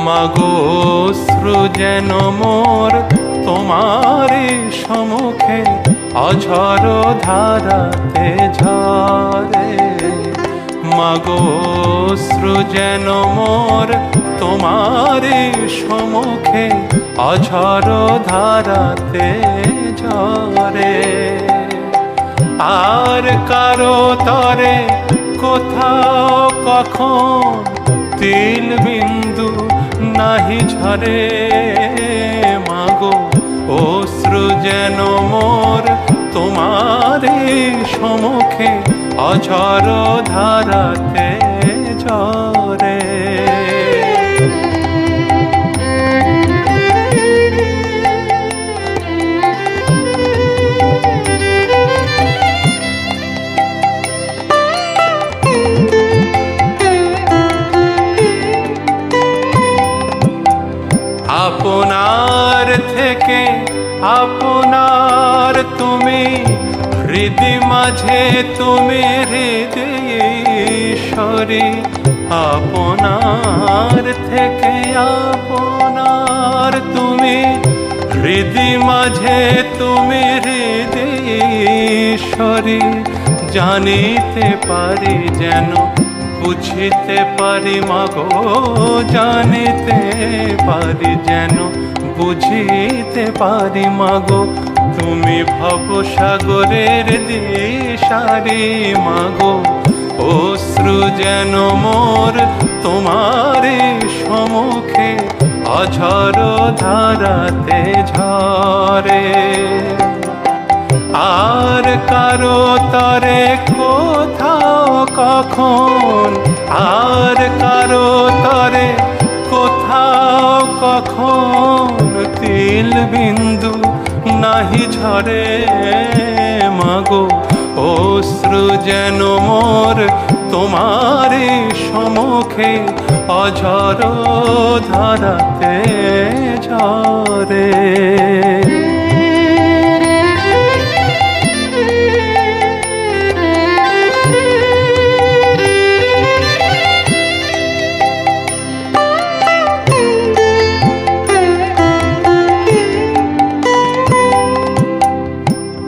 মাগো অশ্রু যেন মোর তোমারই সম্মুখে অঝর ধারাতে ঝরে। মাগো অশ্রু যেন মোর তোমারই সম্মুখে অঝর ধারাতে ঝরে। আর কারো তরে কোথাও কখন তিল বিন্দু নাহি ঝরে। মাগো অশ্রু যেন মোর তোমারই সম্মুখে অঝর ধারাতে ঝরে। আপনার থেকে আপনার তুমি, হৃদি মাঝে তুমি হৃদয়েশ্বরী। আপনার থেকে আপনার তুমি, হৃদি মাঝে তুমি হৃদয়েশ্বরী। জানিতে পারি যেন বুঝিতে পারি মাগো, জানিতে পারি যেন বুঝিতে পারি মাগো। তুমি ভবসাগরের দিশারি মাগো। অশ্রু যেন মোর তোমারই সম্মুখে অঝর ধারাতে ঝরে। আর কারো তরে কোথাও কখন, আর কারো তরে কোথাও কখন তিল বিন্দু নাহি ঝরে। মাগো অশ্রু যেন মোর তোমারই সম্মুখে অঝর ধারাতে ঝরে।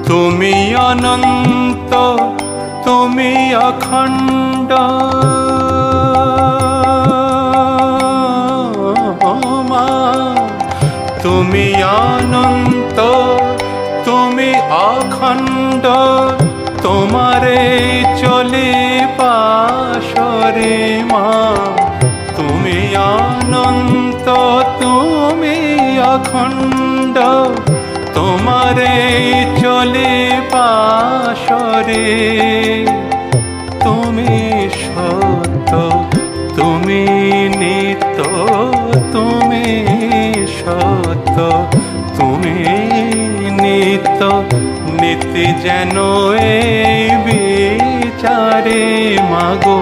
তুমি অনন্ত, তুমি অখণ্ড, মা তুমি অনন্ত, তুমি অখণ্ড। তোমারে চলি পাশরে মা। তুমি অনন্ত, তুমি অখণ্ড, তোমারে চলে পাশরে। তুমি সত্য, তুমি নিত্য, তুমি সত্য, তুমি নিত্য। নীতি যেন এই বিচারে মাগো।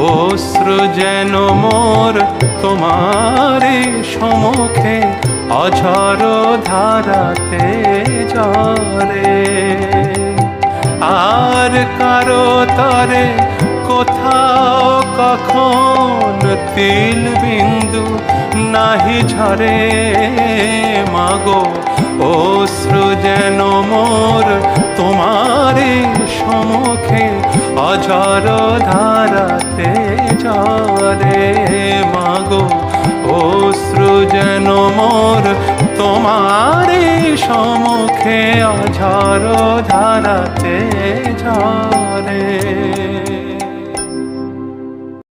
অশ্রু যেন মোর তোমারই সম্মুখে অঝর ধারাতে ঝরে। আর কারো তরে কোথাও কখন তিল বিন্দু নাহি ঝরে। মাগো অশ্রু যেন মোর তোমারই সম্মুখে অঝর ধারাতে ঝরে। মাগো অশ্রু যেন মোর তোমারই সম্মুখে অঝর ধারাতে ঝরে।